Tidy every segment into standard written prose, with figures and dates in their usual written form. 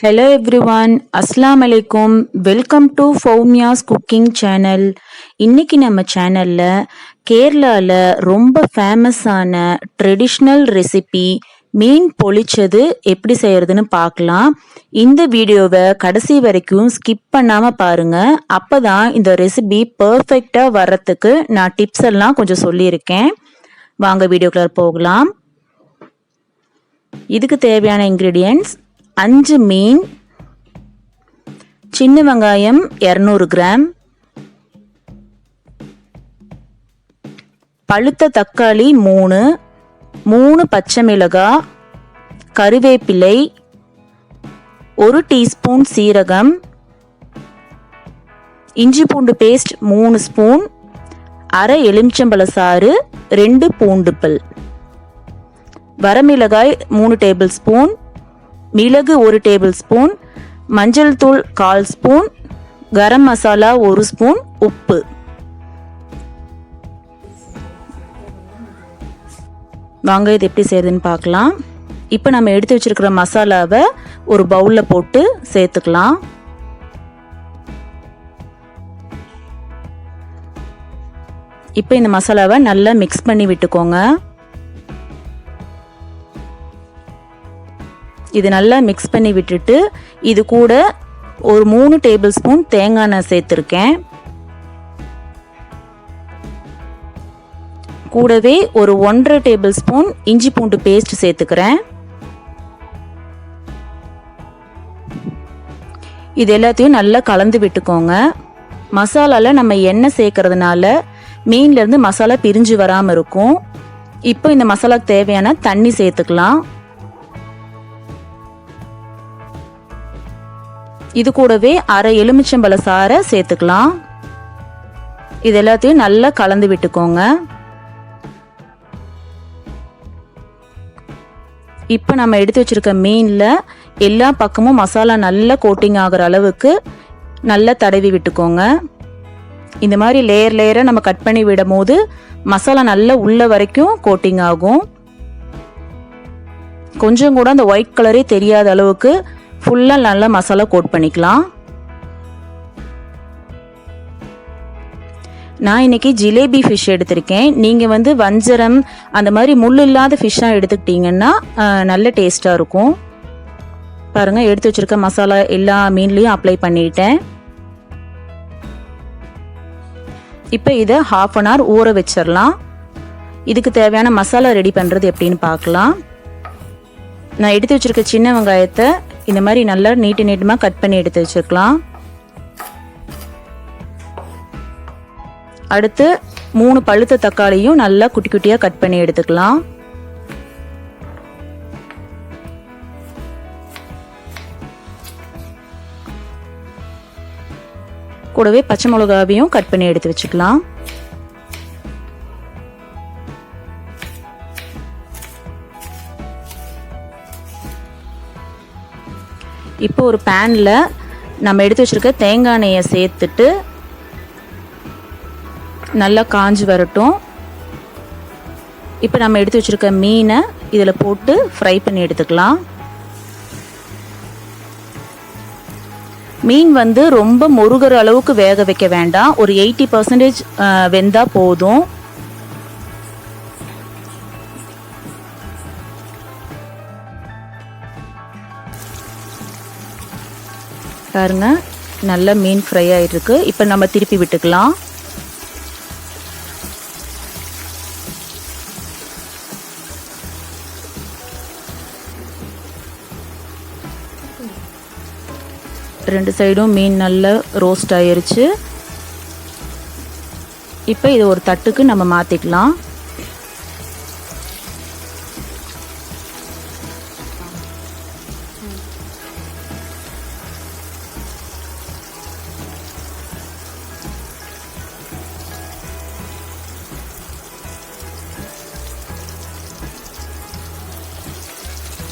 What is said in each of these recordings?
Hello everyone, Assalamu alaikum. Welcome to Fowmiyas cooking channel. இன்னைக்கு நம்ம சேனல்ல கேரளால ரொம்ப ஃபேமஸான ட்ரெடிஷ்னல் ரெசிபி மீன் பொளிச்சது எப்படி செய்யறதுன்னு பார்க்கலாம். இந்த வீடியோவை கடைசி வரைக்கும் ஸ்கிப் பண்ணாம பாருங்க. அப்பதான் இந்த ரெசிபி பெர்ஃபெக்ட்டா வர்றதுக்கு நான் டிப்ஸ் எல்லாம் கொஞ்சம் சொல்லியிருக்கேன். வாங்க வீடியோக்குள்ள போகலாம். இதுக்கு தேவையான இன்கிரீடியன்ட்ஸ் 5 மீன், சின்ன வெங்காயம் 200 கிராம், பழுத்த தக்காளி 3 பச்சை மிளகாய், கறிவேப்பிலை, 1 டீஸ்பூன் சீரகம், இஞ்சி பூண்டு பேஸ்ட் 3 ஸ்பூன், அரை எலுமிச்சம்பழ சாறு, 2 பூண்டு பல், வரமிளகாய் 3 டேபிள் ஸ்பூன், மிளகு 1 டேபிள் ஸ்பூன், மஞ்சள் தூள் 1/4 ஸ்பூன், கரம் மசாலா 1 ஸ்பூன், உப்பு. வாங்க இது எப்படி செய்யறதுன்னு பார்க்கலாம். இப்போ நம்ம எடுத்து வச்சிருக்கிற மசாலாவை ஒரு பவுல்ல போட்டு சேர்த்துக்கலாம். இப்போ இந்த மசாலாவை நல்லா மிக்ஸ் பண்ணி விட்டுக்கோங்க. இது நல்லா மிக்ஸ் பண்ணி விட்டுட்டு இது கூட ஒரு 3 டேபிள் ஸ்பூன் தேங்காய் எண்ணெய் சேர்த்துருக்கேன். கூடவே ஒரு 1.5 டேபிள் ஸ்பூன் இஞ்சி பூண்டு பேஸ்ட் சேர்த்துக்கிறேன். இது எல்லாத்தையும் நல்லா கலந்து விட்டுக்கோங்க. மசாலால நம்ம எண்ணெய் சேர்க்கறதுனால மீன்ல இருந்து மசாலா பிரிஞ்சு வராம இருக்கும். இப்போ இந்த மசாலாக்கு தேவையான தண்ணி சேர்த்துக்கலாம். இது கூடவே அரை எலுமிச்சம்பழ சாறை சேர்த்துக்கலாம். இது எல்லாத்தையும் நல்லா கலந்து விட்டுக்கோங்க. இப்போ நம்ம எடுத்து வச்சிருக்க மீன்ல எல்லா பக்கமும் மசாலா நல்லா கோட்டிங் ஆகிற அளவுக்கு நல்லா தடவி விட்டுக்கோங்க. இந்த மாதிரி லேயர் லேயரா நம்ம கட் பண்ணி விடும் போது மசாலா நல்லா உள்ள வரைக்கும் கோட்டிங் ஆகும். கொஞ்சம் கூட அந்த ஒயிட் கலரே தெரியாத அளவுக்கு ஃபுல்லா நல்லா மசாலா கோட் பண்ணிக்கலாம். நான் இன்னைக்கு ஜிலேபி ஃபிஷ் எடுத்திருக்கேன். நீங்க வஞ்சரம் அந்த மாதிரி முள் இல்லாத ஃபிஷ்ஷா எடுத்துக்கிட்டீங்கன்னா நல்ல டேஸ்டா இருக்கும். பாருங்க, எடுத்து வச்சிருக்க மசாலா எல்லா மீன்லயும் அப்ளை பண்ணிட்டேன். இப்போ இதை 1/2 அன் ஹவர் ஊற வச்சிடலாம். இதுக்கு தேவையான மசாலா ரெடி பண்றது எப்படின்னு பார்க்கலாம். நான் எடுத்து வச்சிருக்க சின்ன வெங்காயத்தை இந்த மாதிரி நல்லா நீட்டமா கட் பண்ணி எடுத்து வச்சிருக்கலாம். அடுத்து 3 பழுத்த தக்காளியும் நல்லா குட்டி குட்டியா கட் பண்ணி எடுத்துக்கலாம். கூடவே பச்சை மிளகாவையும் கட் பண்ணி எடுத்து வச்சுக்கலாம். இப்போ ஒரு பேன்ல நம்ம எடுத்து வச்சிருக்க தேங்காய் எண்ணெயை சேர்த்துட்டு நல்லா காஞ்சி வரட்டும். இப்போ நம்ம எடுத்து வச்சிருக்க மீனை இதில் போட்டு ஃப்ரை பண்ணி எடுத்துக்கலாம். மீன் ரொம்ப முருகிற அளவுக்கு வேக வைக்க வேண்டாம். ஒரு 80% வெந்தா போதும். பாருங்க, நல்ல மீன் ஃப்ரை ஆயிட்டு இருக்கு. இப்போ நம்ம திருப்பி விட்டுக்கலாம். ரெண்டு சைடும் மீன் நல்லா ரோஸ்ட் ஆயிருச்சு. இப்போ இது ஒரு தட்டுக்கு நம்ம மாத்திக்கலாம்.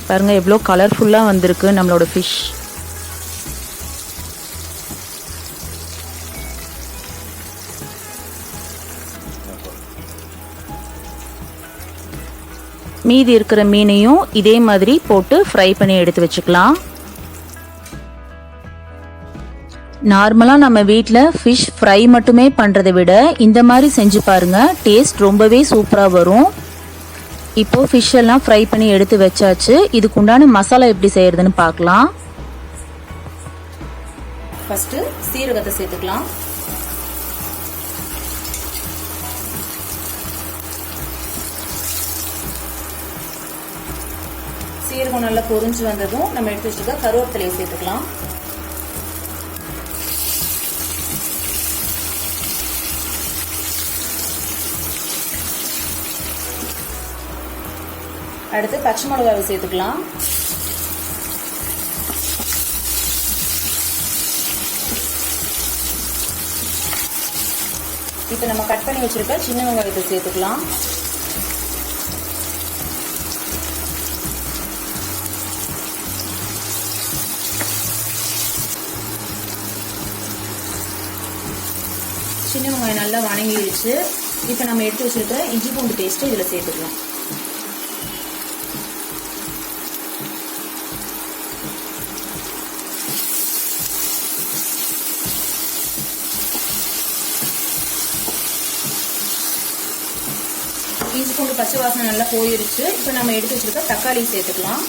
பாருங்க எவ்வளோ கலர்ஃபுல்லாக வந்திருக்கு நம்மளோட ஃபிஷ். மீதி இருக்கிற மீனையும் இதே மாதிரி போட்டு ஃப்ரை பண்ணி எடுத்து வச்சுக்கலாம். நார்மலா நம்ம வீட்ல ஃபிஷ் ஃப்ரை மட்டுமே பண்றதை விட இந்த மாதிரி செஞ்சு பாருங்க, டேஸ்ட் ரொம்பவே சூப்பரா வரும். இப்போ ஃபிஷ் எல்லாம் ஃப்ரை பண்ணி எடுத்து வச்சாச்சு. இதுக்கு உண்டான மசாலா எப்படி செய்யறதுன்னு பார்க்கலாம். ஃபர்ஸ்ட் சீரகத்தை சேர்த்துக்கலாம். சீரகம் நல்லா பொரிஞ்சு வந்ததும் நம்ம எடுத்து வச்சுக்க கருவேப்பிலையை சேர்த்துக்கலாம். அடுத்து பச்சை மிளகாவை சேர்த்துக்கலாம். இப்போ நம்ம கட் பண்ணி வச்சிருக்க சின்ன வெங்காயத்தை சேர்த்துக்கலாம். சின்ன வெங்காயம் நல்லா வணங்கிடுச்சு. இப்போ நம்ம எடுத்து வச்சிருக்க இஞ்சி பூண்டு பேஸ்ட்டை இதில் சேர்த்துக்கலாம். இஞ்சி பூண்டு பச்சை வாசனை நல்லா போயிடுச்சு. இப்போ நம்ம எடுத்து வச்சிருக்க தக்காளி சேர்த்துக்கலாம்.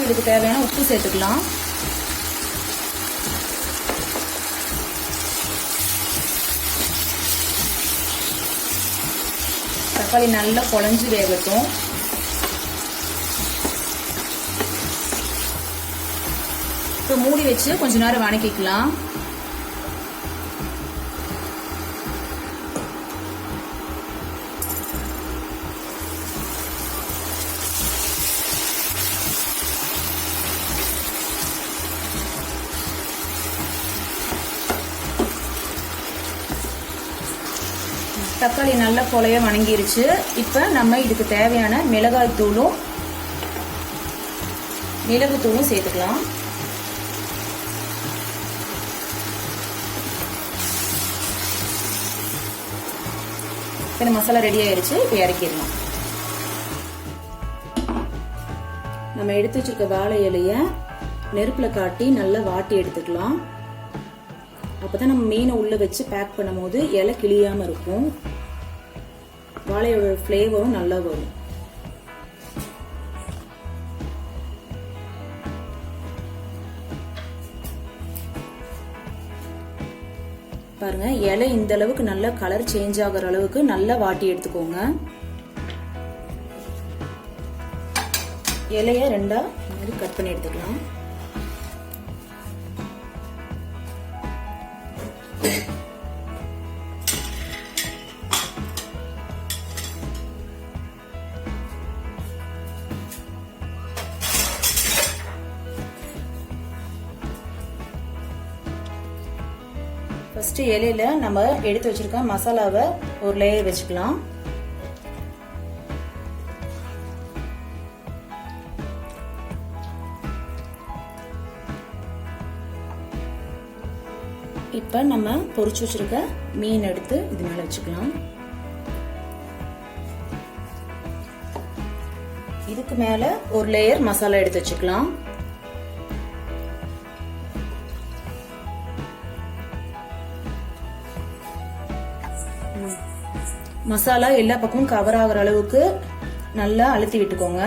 இதுக்கு தேவையான உப்பு சேர்த்துக்கலாம். தக்காளி நல்லா குழஞ்சு வேகட்டும். இப்போ மூடி வச்சு கொஞ்ச நேரம் வணக்கிக்கலாம். தக்காளி நல்லா கொலைய வணங்கிருச்சு. இப்போ நம்ம இதுக்கு தேவையான மிளகாய் தூளும் மிளகு தூளும் சேர்த்துக்கலாம். இந்த மசாலா ரெடி ஆயிருச்சு. இப்போ இறக்கிடலாம். நம்ம எடுத்து வச்சிருக்க வாழை இலைய நெருப்புல காட்டி நல்லா வாட்டி எடுத்துக்கலாம். அப்பதான் நம்ம மீனை உள்ள வச்சு பேக் பண்ணும் போது இலை கிளியாம இருக்கும். வாழையோட ஃப்ளேவரும் நல்லா வரும். பாருங்க, இலை இந்த அளவுக்கு நல்லா கலர் சேஞ்ச் ஆகிற அளவுக்கு நல்லா வாட்டி எடுத்துக்கோங்க. இலைய ரெண்டா மாதிரி கட் பண்ணி எடுத்துக்கலாம். ஃபர்ஸ்ட் இலையில நம்ம எடுத்து வச்சிருக்க மசாலாவை ஒரு லேயர் வச்சுக்கலாம். இப்ப நம்ம பொரிச்சு வச்சிருக்க மீன் எடுத்து இது மேல வச்சுக்கலாம். இதுக்கு மேல ஒரு லேயர் மசாலா எடுத்து வச்சுக்கலாம். மசாலா எல்லா பக்கமும் கவர் ஆகிற அளவுக்கு நல்லா அழுத்தி விட்டுக்கோங்க.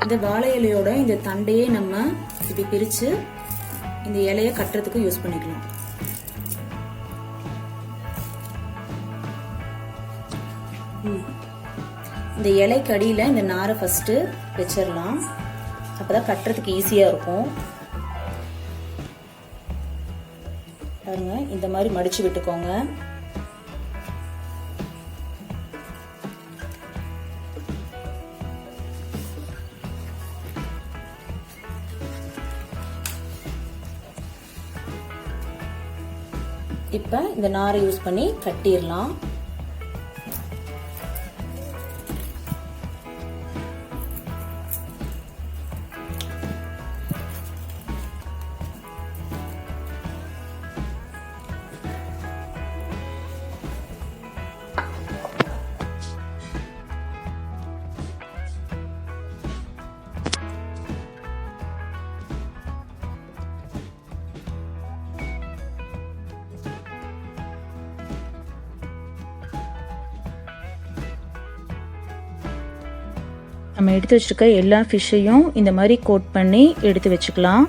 இந்த வாழை இலையோட இந்த தண்டையே நம்ம இப்படி பிரிச்சு இந்த இலைய கட்டுறதுக்கு யூஸ் பண்ணிக்கலாம். இந்த இலைக்கு அடியில இந்த நாரை ஃபர்ஸ்ட் வச்சிடலாம். அப்பதான் கட்டுறதுக்கு ஈஸியா இருக்கும். பாருங்க, இந்த மாதிரி மடிச்சு விட்டுக்கோங்க. இப்ப இந்த நாரை யூஸ் பண்ணி கட்டிடலாம். நம்ம எடுத்து வச்சுருக்க எல்லா ஃபிஷ்ஷையும் இந்த மாதிரி கோட் பண்ணி எடுத்து வச்சுக்கலாம்.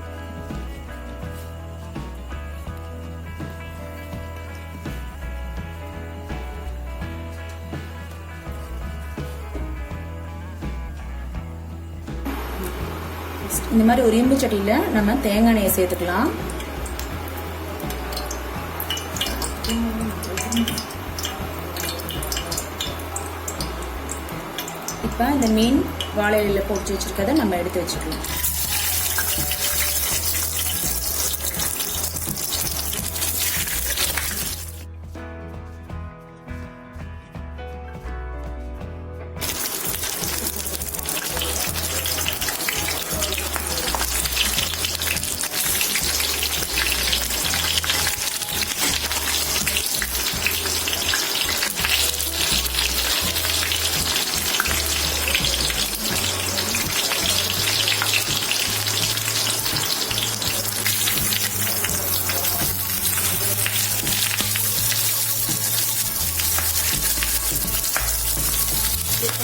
இந்த மாதிரி ஒரு இரும்பு சட்டியில் நம்ம தேங்காய் எண்ணெயை சேர்த்துக்கலாம். இப்போ இந்த மீன் வாழை இலையில் போட்டு வச்சிருக்கதை நம்ம எடுத்து வச்சுக்கலாம்.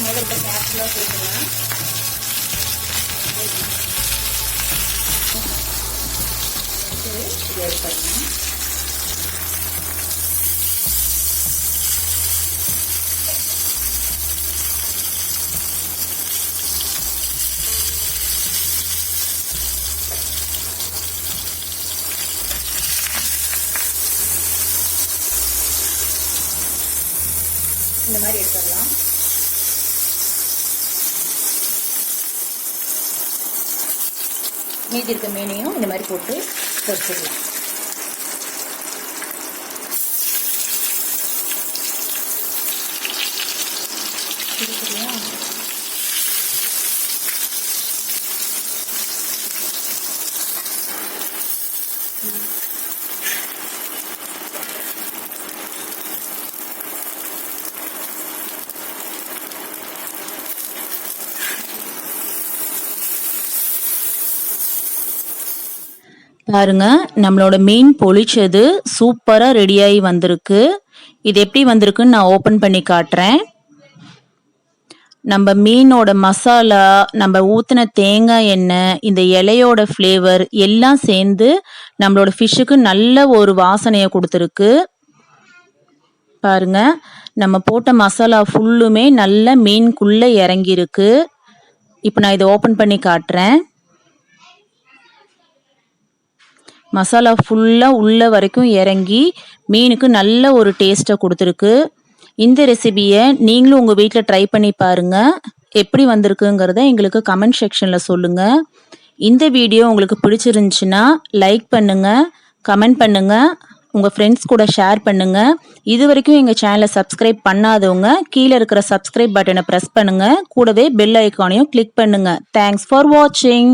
முதல்ல இப்போ கேப்ஸுலாம் சேர்த்துக்கலாம். இது ஆட் பண்ணணும். இந்த மாதிரி எடுத்துடலாம். மீதி இருக்க மீனையும் இந்த மாதிரி போட்டு பொரிச்சிடலாம். பாருங்க, நம்மளோட மீன் பொளிச்சது சூப்பரா ரெடியாகி வந்திருக்கு. இது எப்படி வந்திருக்குன்னு நான் ஓப்பன் பண்ணி காட்டுறேன். நம்ம மீனோட மசாலா, நம்ம ஊற்றின தேங்காய் எண்ணெய், இந்த இலையோட ஃப்ளேவர் எல்லாம் சேர்ந்து நம்மளோட ஃபிஷ்ஷுக்கு நல்ல ஒரு வாசனையை கொடுத்துருக்கு. பாருங்க, நம்ம போட்ட மசாலா ஃபுல்லுமே நல்ல மீனுக்குள்ளே இறங்கியிருக்கு. இப்போ நான் இதை ஓப்பன் பண்ணி காட்டுறேன். மசாலா ஃபுல்லாக உள்ள வரைக்கும் இறங்கி மீனுக்கு நல்ல ஒரு டேஸ்ட்டை கொடுத்துருக்கு. இந்த ரெசிபியை நீங்களும் உங்கள் வீட்டில் ட்ரை பண்ணி பாருங்கள். எப்படி வந்திருக்குங்கிறத எங்களுக்கு கமெண்ட் செக்ஷனில் சொல்லுங்கள். இந்த வீடியோ உங்களுக்கு பிடிச்சிருந்துச்சுன்னா லைக் பண்ணுங்கள், கமெண்ட் பண்ணுங்கள், உங்கள் ஃப்ரெண்ட்ஸ் கூட ஷேர் பண்ணுங்கள். இது வரைக்கும் எங்கள் சேனலை சப்ஸ்கிரைப் பண்ணாதவங்க கீழே இருக்கிற சப்ஸ்கிரைப் பட்டனை ப்ரெஸ் பண்ணுங்கள். கூடவே பெல் ஐக்கானையும் கிளிக் பண்ணுங்கள். தேங்க்ஸ் ஃபார் வாட்சிங்.